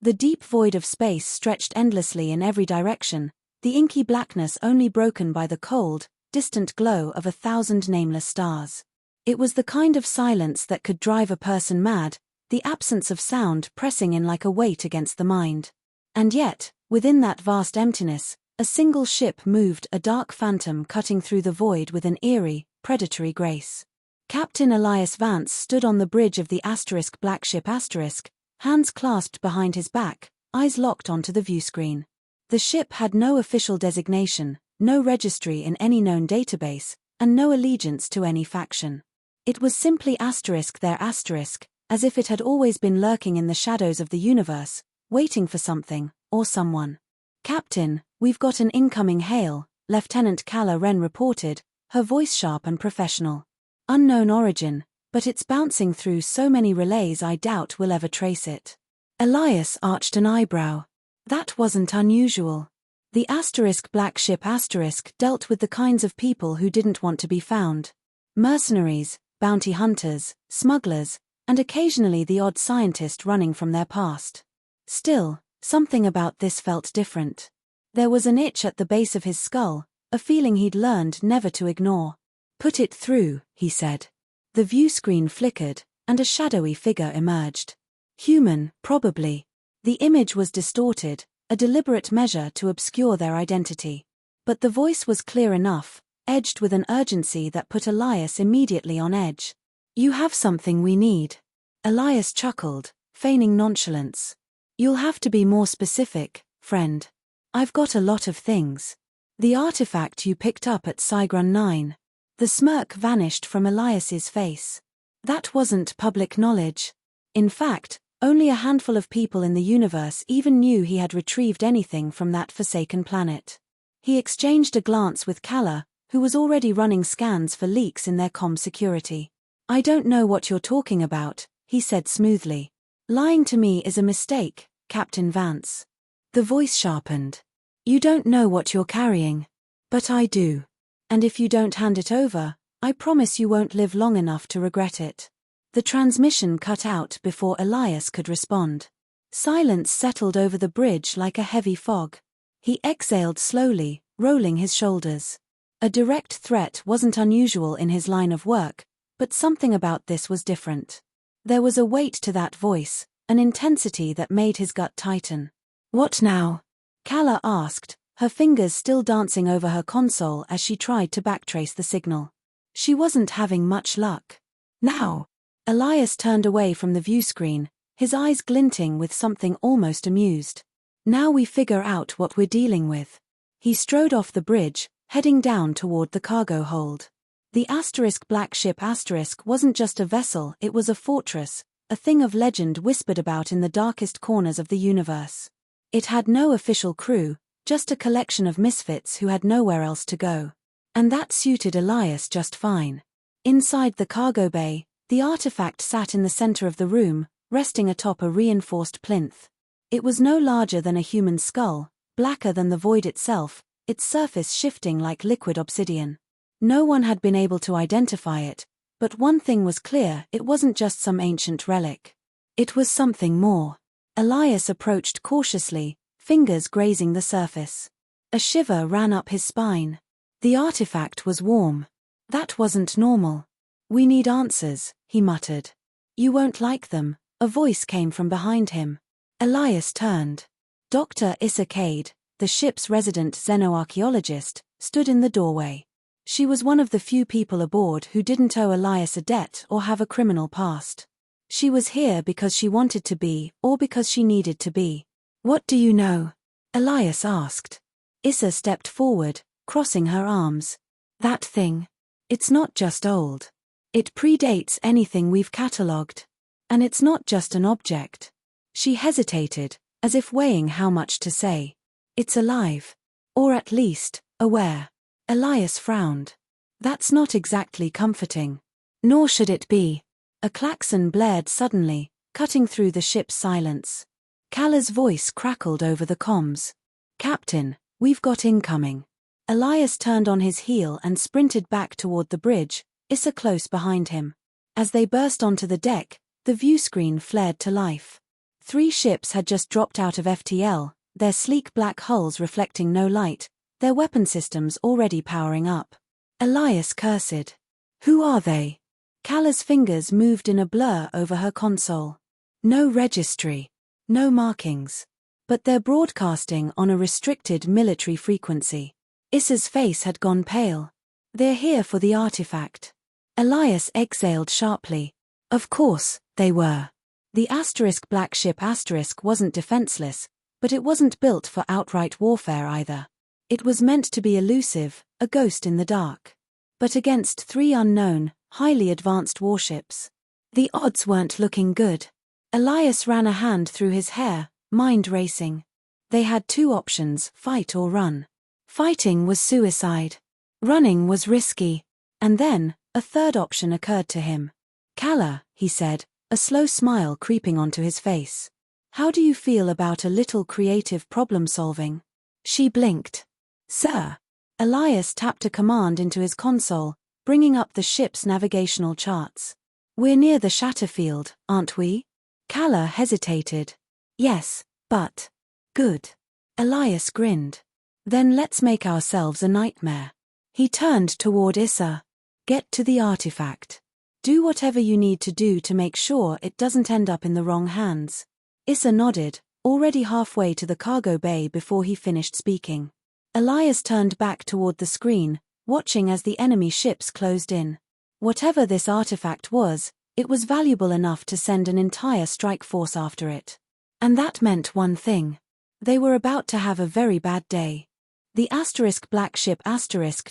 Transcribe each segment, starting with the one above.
The deep void of space stretched endlessly in every direction, the inky blackness only broken by the cold, distant glow of 1,000 nameless stars. It was the kind of silence that could drive a person mad, the absence of sound pressing in like a weight against the mind. And yet, within that vast emptiness, a single ship moved, a dark phantom cutting through the void with an eerie, predatory grace. Captain Elias Vance stood on the bridge of the black ship *, hands clasped behind his back, eyes locked onto the viewscreen. The ship had no official designation, no registry in any known database, and no allegiance to any faction. It was simply there, as if it had always been lurking in the shadows of the universe, waiting for something, or someone. "Captain, we've got an incoming hail," Lieutenant Kala Wren reported, her voice sharp and professional. "Unknown origin, but it's bouncing through so many relays I doubt we'll ever trace it." Elias arched an eyebrow. That wasn't unusual. The black ship dealt with the kinds of people who didn't want to be found. Mercenaries, bounty hunters, smugglers, and occasionally the odd scientist running from their past. Still, something about this felt different. There was an itch at the base of his skull, a feeling he'd learned never to ignore. "Put it through," he said. The viewscreen flickered, and a shadowy figure emerged. Human, probably. The image was distorted, a deliberate measure to obscure their identity. But the voice was clear enough, edged with an urgency that put Elias immediately on edge. "You have something we need." Elias chuckled, feigning nonchalance. "You'll have to be more specific, friend. I've got a lot of things. The artifact you picked up at Saga 9. The smirk vanished from Elias's face. That wasn't public knowledge. In fact, only a handful of people in the universe even knew he had retrieved anything from that forsaken planet. He exchanged a glance with Kala, who was already running scans for leaks in their comm security. "I don't know what you're talking about," he said smoothly. "Lying to me is a mistake, Captain Vance." The voice sharpened. "You don't know what you're carrying. But I do. And if you don't hand it over, I promise you won't live long enough to regret it." The transmission cut out before Elias could respond. Silence settled over the bridge like a heavy fog. He exhaled slowly, rolling his shoulders. A direct threat wasn't unusual in his line of work, but something about this was different. There was a weight to that voice, an intensity that made his gut tighten. "What now?" Kala asked, her fingers still dancing over her console as she tried to backtrace the signal. She wasn't having much luck. "Now." Elias turned away from the viewscreen, his eyes glinting with something almost amused. "Now we figure out what we're dealing with." He strode off the bridge, heading down toward the cargo hold. The black ship wasn't just a vessel, it was a fortress, a thing of legend whispered about in the darkest corners of the universe. It had no official crew, just a collection of misfits who had nowhere else to go. And that suited Elias just fine. Inside the cargo bay, the artifact sat in the center of the room, resting atop a reinforced plinth. It was no larger than a human skull, blacker than the void itself, its surface shifting like liquid obsidian. No one had been able to identify it, but one thing was clear, it wasn't just some ancient relic. It was something more. Elias approached cautiously, fingers grazing the surface. A shiver ran up his spine. The artifact was warm. That wasn't normal. "We need answers," he muttered. "You won't like them," a voice came from behind him. Elias turned. Dr. Issa Cade, the ship's resident xenoarchaeologist, stood in the doorway. She was one of the few people aboard who didn't owe Elias a debt or have a criminal past. She was here because she wanted to be, or because she needed to be. "What do you know?" Elias asked. Issa stepped forward, crossing her arms. "That thing. It's not just old. It predates anything we've catalogued. And it's not just an object." She hesitated, as if weighing how much to say. "It's alive. Or at least, aware." Elias frowned. "That's not exactly comforting. Nor should it be." A klaxon blared suddenly, cutting through the ship's silence. Kala's voice crackled over the comms. "Captain, we've got incoming." Elias turned on his heel and sprinted back toward the bridge, Issa close behind him. As they burst onto the deck, the viewscreen flared to life. 3 ships had just dropped out of FTL, their sleek black hulls reflecting no light, their weapon systems already powering up. Elias cursed. Who are they? Kalla's fingers moved in a blur over her console. No registry. No markings. But they're broadcasting on a restricted military frequency. Issa's face had gone pale. They're here for the artifact. Elias exhaled sharply. Of course, they were. The black ship wasn't defenseless, but it wasn't built for outright warfare either. It was meant to be elusive, a ghost in the dark. But against 3 unknown, highly advanced warships, the odds weren't looking good. Elias ran a hand through his hair, mind racing. They had 2 options, fight or run. Fighting was suicide. Running was risky. And then, a third option occurred to him. Kalla, he said, a slow smile creeping onto his face. How do you feel about a little creative problem-solving? She blinked. Sir. Elias tapped a command into his console, bringing up the ship's navigational charts. We're near the Shatterfield, aren't we? Kalla hesitated. Yes, but. Good. Elias grinned. Then let's make ourselves a nightmare. He turned toward Issa. Get to the artifact. Do whatever you need to do to make sure it doesn't end up in the wrong hands. Issa nodded, already halfway to the cargo bay before he finished speaking. Elias turned back toward the screen, watching as the enemy ships closed in. Whatever this artifact was, it was valuable enough to send an entire strike force after it. And that meant one thing. They were about to have a very bad day. The black ship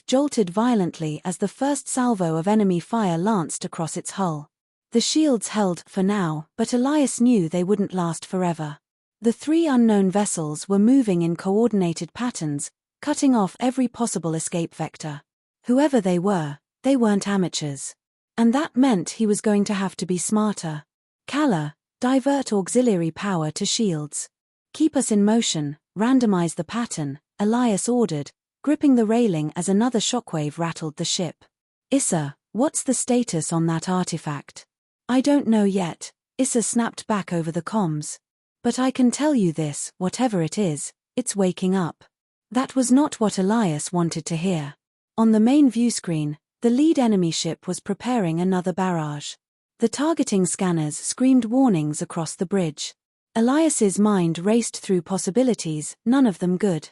jolted violently as the first salvo of enemy fire lanced across its hull. The shields held for now, but Elias knew they wouldn't last forever. The 3 unknown vessels were moving in coordinated patterns, cutting off every possible escape vector. Whoever they weren't amateurs. And that meant he was going to have to be smarter. Kalla, divert auxiliary power to shields. Keep us in motion, randomize the pattern, Elias ordered, gripping the railing as another shockwave rattled the ship. Issa, what's the status on that artifact? I don't know yet, Issa snapped back over the comms. But I can tell you this, whatever it is, it's waking up. That was not what Elias wanted to hear. On the main viewscreen, the lead enemy ship was preparing another barrage. The targeting scanners screamed warnings across the bridge. Elias's mind raced through possibilities, none of them good.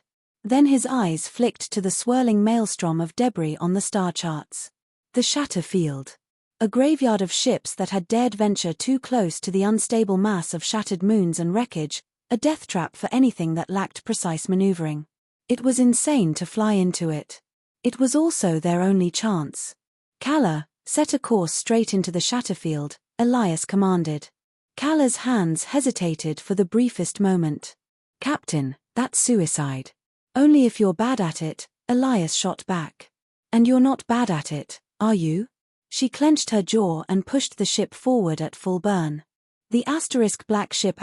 Then his eyes flicked to the swirling maelstrom of debris on the star charts. The Shatterfield. A graveyard of ships that had dared venture too close to the unstable mass of shattered moons and wreckage, a death trap for anything that lacked precise maneuvering. It was insane to fly into it. It was also their only chance. Kalla, set a course straight into the Shatterfield, Elias commanded. Kalla's hands hesitated for the briefest moment. Captain, that's suicide. Only if you're bad at it, Elias shot back. And you're not bad at it, are you? She clenched her jaw and pushed the ship forward at full burn. The black ship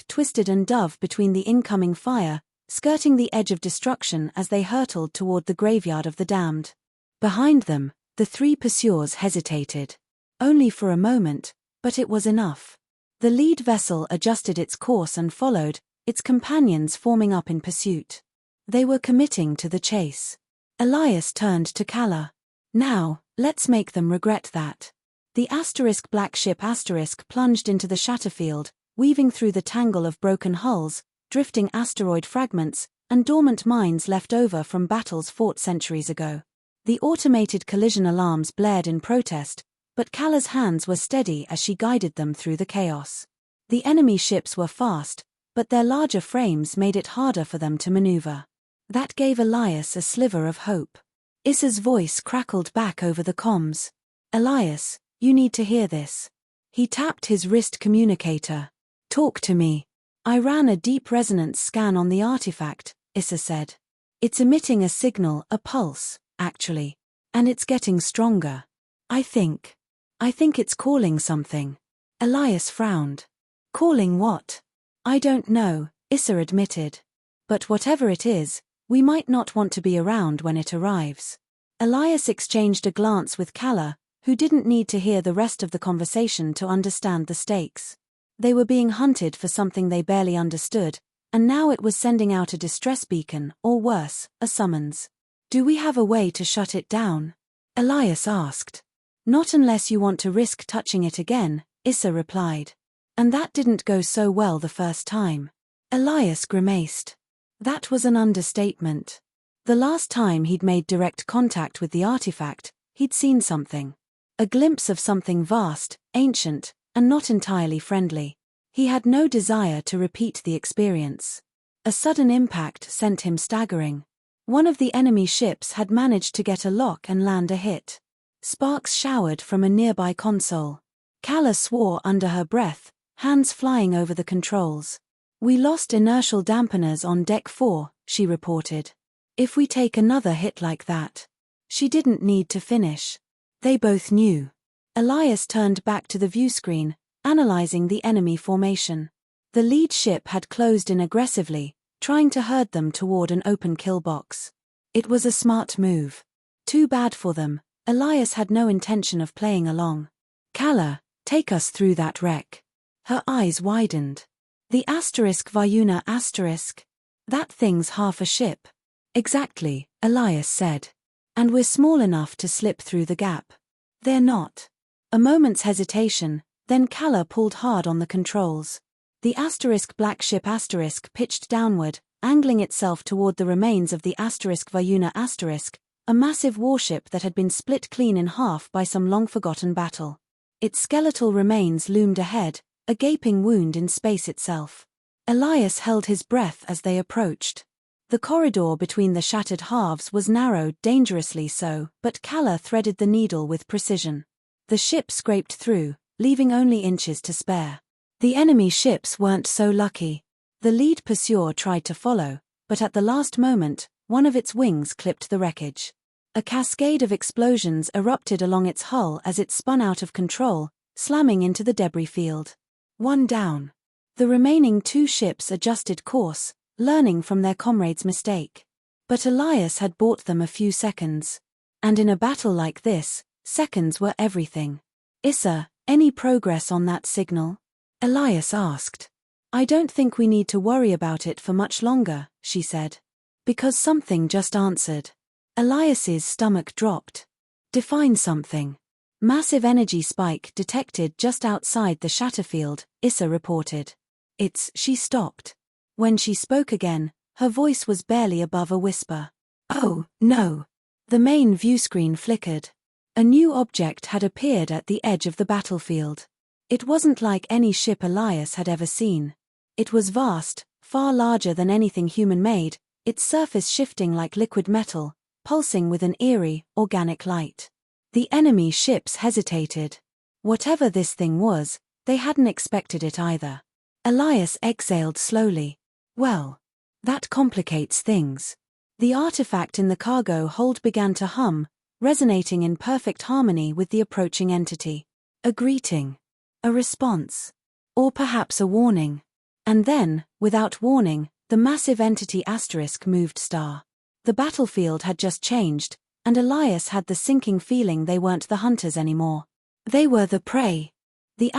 twisted and dove between the incoming fire, skirting the edge of destruction as they hurtled toward the graveyard of the damned. Behind them, the 3 pursuers hesitated. Only for a moment, but it was enough. The lead vessel adjusted its course and followed, its companions forming up in pursuit. They were committing to the chase. Elias turned to Kalla. Now, let's make them regret that. The black ship plunged into the Shatterfield, weaving through the tangle of broken hulls, drifting asteroid fragments, and dormant mines left over from battles fought centuries ago. The automated collision alarms blared in protest, but Kalla's hands were steady as she guided them through the chaos. The enemy ships were fast, but their larger frames made it harder for them to maneuver. That gave Elias a sliver of hope. Issa's voice crackled back over the comms. Elias, you need to hear this. He tapped his wrist communicator. Talk to me. I ran a deep resonance scan on the artifact, Issa said. It's emitting a signal, a pulse, actually. And it's getting stronger. I think it's calling something. Elias frowned. Calling what? I don't know, Issa admitted. But whatever it is, we might not want to be around when it arrives. Elias exchanged a glance with Kalla, who didn't need to hear the rest of the conversation to understand the stakes. They were being hunted for something they barely understood, and now it was sending out a distress beacon, or worse, a summons. "Do we have a way to shut it down?" Elias asked. "Not unless you want to risk touching it again," Issa replied. "And that didn't go so well the first time." Elias grimaced. That was an understatement. The last time he'd made direct contact with the artifact, he'd seen something. A glimpse of something vast, ancient, and not entirely friendly. He had no desire to repeat the experience. A sudden impact sent him staggering. One of the enemy ships had managed to get a lock and land a hit. Sparks showered from a nearby console. Kala swore under her breath, hands flying over the controls. "We lost inertial dampeners on Deck 4, she reported. "If we take another hit like that." She didn't need to finish. They both knew. Elias turned back to the viewscreen, analyzing the enemy formation. The lead ship had closed in aggressively, trying to herd them toward an open kill box. It was a smart move. Too bad for them, Elias had no intention of playing along. "Kala, take us through that wreck." Her eyes widened. "The Varuna *. That thing's half a ship." "Exactly," Elias said. "And we're small enough to slip through the gap." "They're not." A moment's hesitation, then Kala pulled hard on the controls. The black ship * pitched downward, angling itself toward the remains of the Varuna *, a massive warship that had been split clean in half by some long-forgotten battle. Its skeletal remains loomed ahead, a gaping wound in space itself. Elias held his breath as they approached. The corridor between the shattered halves was narrowed dangerously so, but Kala threaded the needle with precision. The ship scraped through, leaving only inches to spare. The enemy ships weren't so lucky. The lead pursuer tried to follow, but at the last moment, one of its wings clipped the wreckage. A cascade of explosions erupted along its hull as it spun out of control, slamming into the debris field. One down. The remaining two ships adjusted course, learning from their comrade's mistake. But Elias had bought them a few seconds. And in a battle like this, seconds were everything. "Issa, any progress on that signal?" Elias asked. "I don't think we need to worry about it for much longer," she said. "Because something just answered." Elias's stomach dropped. "Define something." "Massive energy spike detected just outside the shatterfield," Issa reported. She stopped. When she spoke again, her voice was barely above a whisper. "Oh, no." The main viewscreen flickered. A new object had appeared at the edge of the battlefield. It wasn't like any ship Elias had ever seen. It was vast, far larger than anything human-made, its surface shifting like liquid metal, pulsing with an eerie, organic light. The enemy ships hesitated. Whatever this thing was, they hadn't expected it either. Elias exhaled slowly. "Well, that complicates things." The artifact in the cargo hold began to hum, resonating in perfect harmony with the approaching entity. A greeting. A response. Or perhaps a warning. And then, without warning, the massive entity * moved star. The battlefield had just changed, and Elias had the sinking feeling they weren't the hunters anymore. They were the prey. The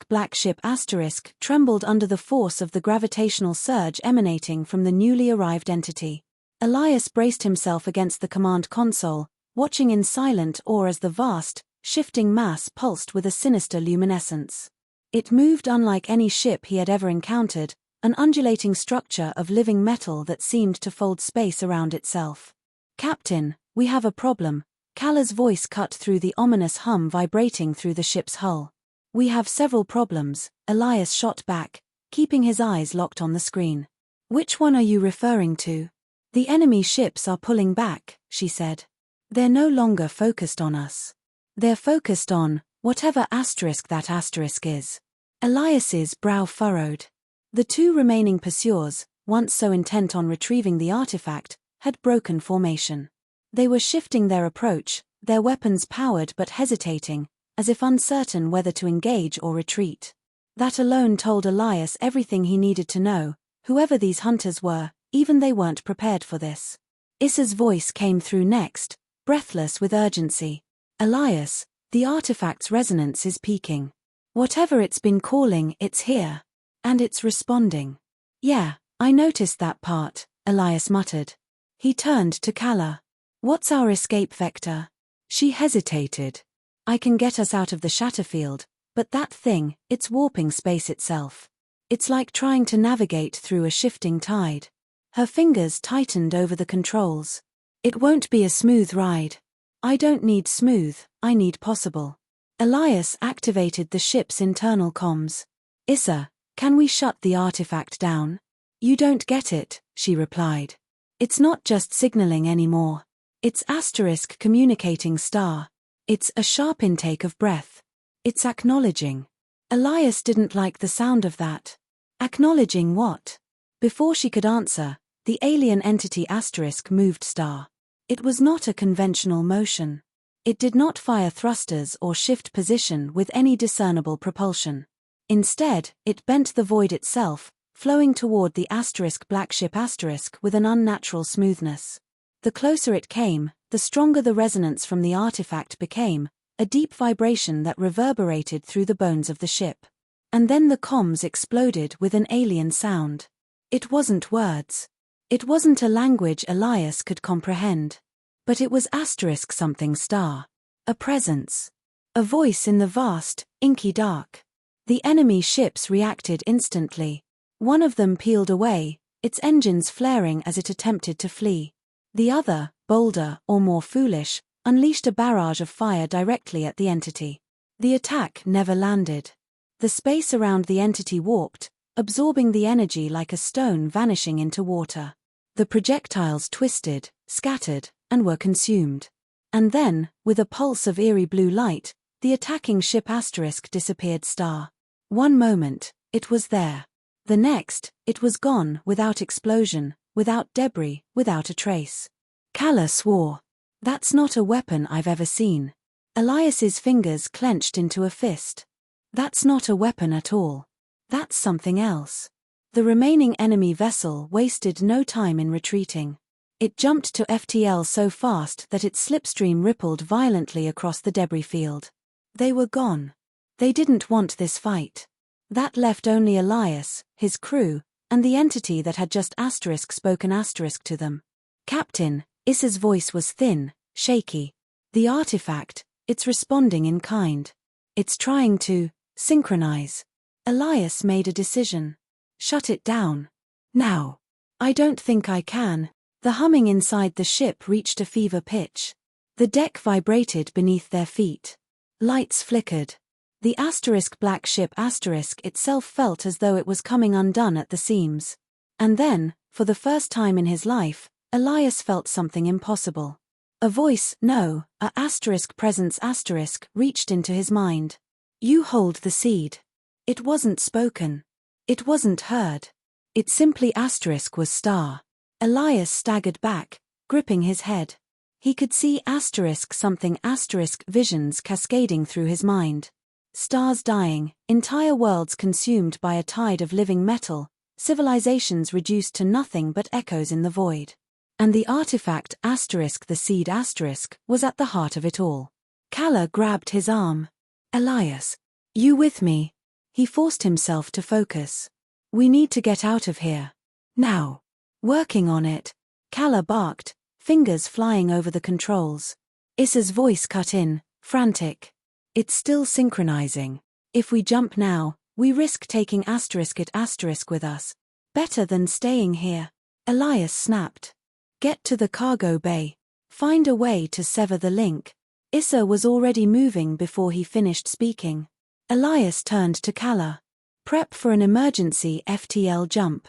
black ship * trembled under the force of the gravitational surge emanating from the newly arrived entity. Elias braced himself against the command console, watching in silent awe as the vast, shifting mass pulsed with a sinister luminescence. It moved unlike any ship he had ever encountered, an undulating structure of living metal that seemed to fold space around itself. "Captain, we have a problem," Kala's voice cut through the ominous hum vibrating through the ship's hull. "We have several problems," Elias shot back, keeping his eyes locked on the screen. "Which one are you referring to?" "The enemy ships are pulling back," she said. "They're no longer focused on us. They're focused on whatever that * is." Elias's brow furrowed. The two remaining pursuers, once so intent on retrieving the artifact, had broken formation. They were shifting their approach, their weapons powered but hesitating, as if uncertain whether to engage or retreat. That alone told Elias everything he needed to know. Whoever these hunters were, even they weren't prepared for this. Issa's voice came through next, breathless with urgency. "Elias, the artifact's resonance is peaking. Whatever it's been calling, it's here. And it's responding. Yeah, I noticed that part, Elias muttered. He turned to Calla. What's our escape vector? She hesitated. I can get us out of the Shatterfield, but that thing, it's warping space itself. It's like trying to navigate through a shifting tide. Her fingers tightened over the controls. It won't be a smooth ride. I don't need smooth, I need possible. Elias activated the ship's internal comms. Issa, can we shut the artifact down? You don't get it, she replied. It's not just signaling anymore. It's asterisk communicating star. It's a sharp intake of breath. It's acknowledging. Elias didn't like the sound of that. Acknowledging what? Before she could answer, the alien entity asterisk moved star. It was not a conventional motion. It did not fire thrusters or shift position with any discernible propulsion. Instead, it bent the void itself, flowing toward the asterisk black ship asterisk with an unnatural smoothness. The closer it came, the stronger the resonance from the artifact became, a deep vibration that reverberated through the bones of the ship. And then the comms exploded with an alien sound. It wasn't words. It wasn't a language Elias could comprehend. But it was asterisk something star. A presence. A voice in the vast, inky dark. The enemy ships reacted instantly. One of them peeled away, its engines flaring as it attempted to flee. The other, bolder or more foolish, unleashed a barrage of fire directly at the entity. The attack never landed. The space around the entity warped, absorbing the energy like a stone vanishing into water. The projectiles twisted, scattered, and were consumed. And then, with a pulse of eerie blue light, the attacking ship asterisk disappeared star. One moment, it was there. The next, it was gone without explosion, without debris, without a trace. Calla swore. That's not a weapon I've ever seen. Elias's fingers clenched into a fist. That's not a weapon at all. That's something else. The remaining enemy vessel wasted no time in retreating. It jumped to FTL so fast that its slipstream rippled violently across the debris field. They were gone. They didn't want this fight. That left only Elias, his crew, and the entity that had just asterisk spoken asterisk to them. Captain, Issa's voice was thin, shaky. The artifact, it's responding in kind. It's trying to synchronize. Elias made a decision. Shut it down. Now. I don't think I can. The humming inside the ship reached a fever pitch. The deck vibrated beneath their feet. Lights flickered. The asterisk black ship asterisk itself felt as though it was coming undone at the seams. And then, for the first time in his life, Elias felt something impossible. A voice, no, a asterisk presence asterisk, reached into his mind. You hold the seed. It wasn't spoken. It wasn't heard. It simply asterisk was star. Elias staggered back, gripping his head. He could see asterisk something asterisk visions cascading through his mind. Stars dying, entire worlds consumed by a tide of living metal, civilizations reduced to nothing but echoes in the void. And the artifact asterisk the seed asterisk was at the heart of it all. Calla grabbed his arm. Elias. You with me? He forced himself to focus. We need to get out of here. Now. Working on it. Calla barked, fingers flying over the controls. Issa's voice cut in, frantic. It's still synchronizing. If we jump now, we risk taking asterisk it asterisk with us. Better than staying here. Elias snapped. Get to the cargo bay. Find a way to sever the link. Issa was already moving before he finished speaking. Elias turned to Calla. Prep for an emergency FTL jump.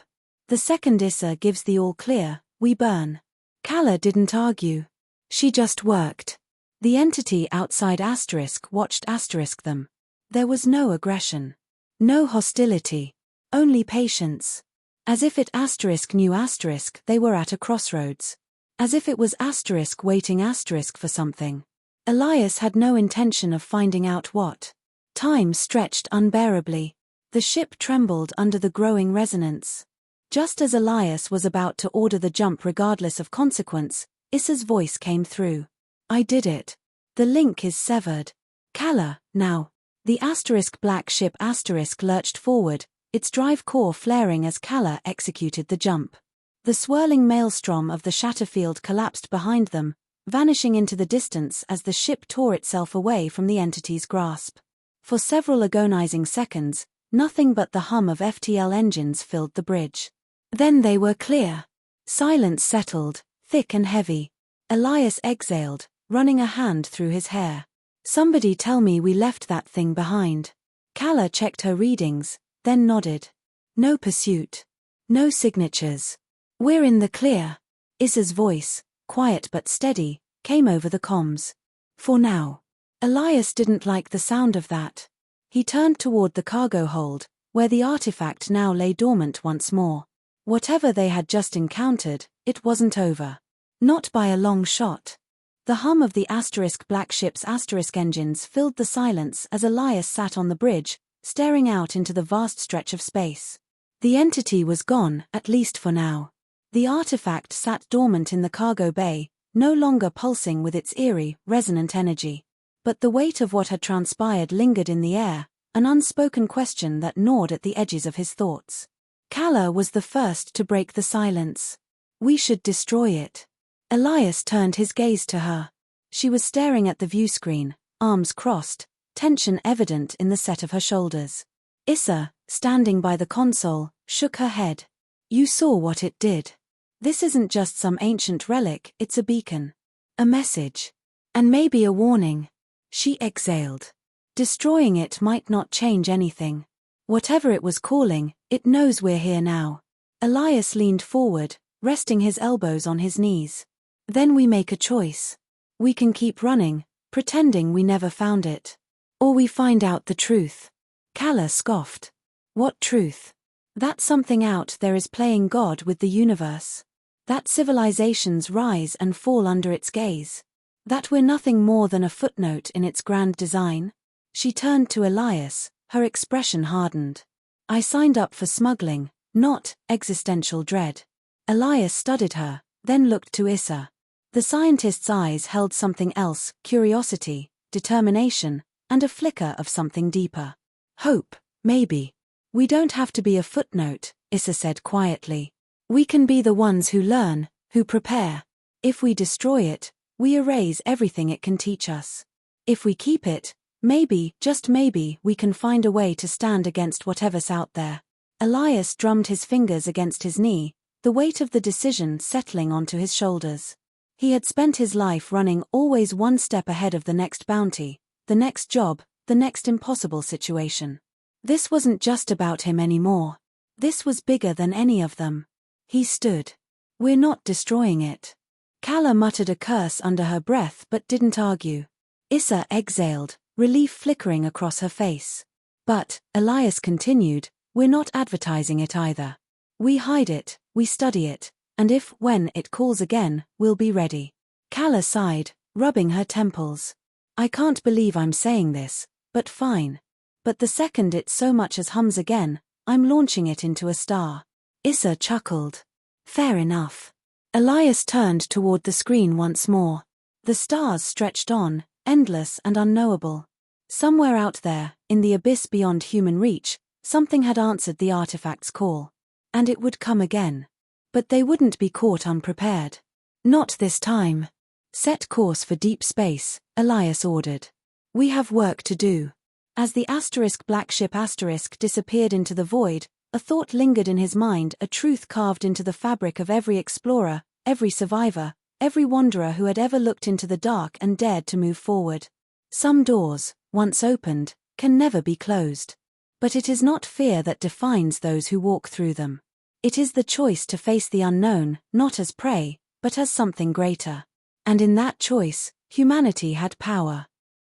The second Issa gives the all clear, we burn. Calla didn't argue. She just worked. The entity outside asterisk watched asterisk them. There was no aggression. No hostility. Only patience. As if it asterisk knew asterisk they were at a crossroads. As if it was asterisk waiting asterisk for something. Elias had no intention of finding out what. Time stretched unbearably. The ship trembled under the growing resonance. Just as Elias was about to order the jump regardless of consequence, Issa's voice came through. I did it. The link is severed. Calla, now. The black ship lurched forward, its drive core flaring as Kala executed the jump. The swirling maelstrom of the Shatterfield collapsed behind them, vanishing into the distance as the ship tore itself away from the entity's grasp. For several agonizing seconds, nothing but the hum of FTL engines filled the bridge. Then they were clear. Silence settled, thick and heavy. Elias exhaled, running a hand through his hair. Somebody tell me we left that thing behind. Kala checked her readings, then nodded. No pursuit. No signatures. We're in the clear. Issa's voice, quiet but steady, came over the comms. For now. Elias didn't like the sound of that. He turned toward the cargo hold, where the artifact now lay dormant once more. Whatever they had just encountered, it wasn't over. Not by a long shot. The hum of the black ship's engines filled the silence as Elias sat on the bridge, staring out into the vast stretch of space. The entity was gone, at least for now. The artifact sat dormant in the cargo bay, no longer pulsing with its eerie, resonant energy. But the weight of what had transpired lingered in the air, an unspoken question that gnawed at the edges of his thoughts. Kala was the first to break the silence. We should destroy it. Elias turned his gaze to her. She was staring at the viewscreen, arms crossed, tension evident in the set of her shoulders. Issa, standing by the console, shook her head. You saw what it did. This isn't just some ancient relic, it's a beacon. A message. And maybe a warning. She exhaled. Destroying it might not change anything. Whatever it was calling, it knows we're here now. Elias leaned forward, resting his elbows on his knees. Then we make a choice. We can keep running, pretending we never found it. Or we find out the truth. Kala scoffed. What truth? That something out there is playing God with the universe. That civilizations rise and fall under its gaze. That we're nothing more than a footnote in its grand design. She turned to Elias, her expression hardened. I signed up for smuggling, not existential dread. Elias studied her, then looked to Issa. The scientist's eyes held something else, curiosity, determination, and a flicker of something deeper. Hope, maybe. We don't have to be a footnote, Issa said quietly. We can be the ones who learn, who prepare. If we destroy it, we erase everything it can teach us. If we keep it, maybe, just maybe, we can find a way to stand against whatever's out there. Elias drummed his fingers against his knee, the weight of the decision settling onto his shoulders. He had spent his life running always one step ahead of the next bounty, the next job, the next impossible situation. This wasn't just about him anymore. This was bigger than any of them. He stood. We're not destroying it. Kala muttered a curse under her breath but didn't argue. Issa exhaled, relief flickering across her face. But, Elias continued, we're not advertising it either. We hide it, we study it, and when it calls again, we'll be ready. Kala sighed, rubbing her temples. I can't believe I'm saying this, but fine. But the second it so much as hums again, I'm launching it into a star. Issa chuckled. Fair enough. Elias turned toward the screen once more. The stars stretched on, endless and unknowable. Somewhere out there, in the abyss beyond human reach, something had answered the artifact's call. And it would come again. But they wouldn't be caught unprepared. Not this time. Set course for deep space, Elias ordered. We have work to do. As the black ship disappeared into the void, a thought lingered in his mind, a truth carved into the fabric of every explorer, every survivor, every wanderer who had ever looked into the dark and dared to move forward. Some doors, once opened, can never be closed. But it is not fear that defines those who walk through them. It is the choice to face the unknown, not as prey, but as something greater. And in that choice, humanity had power.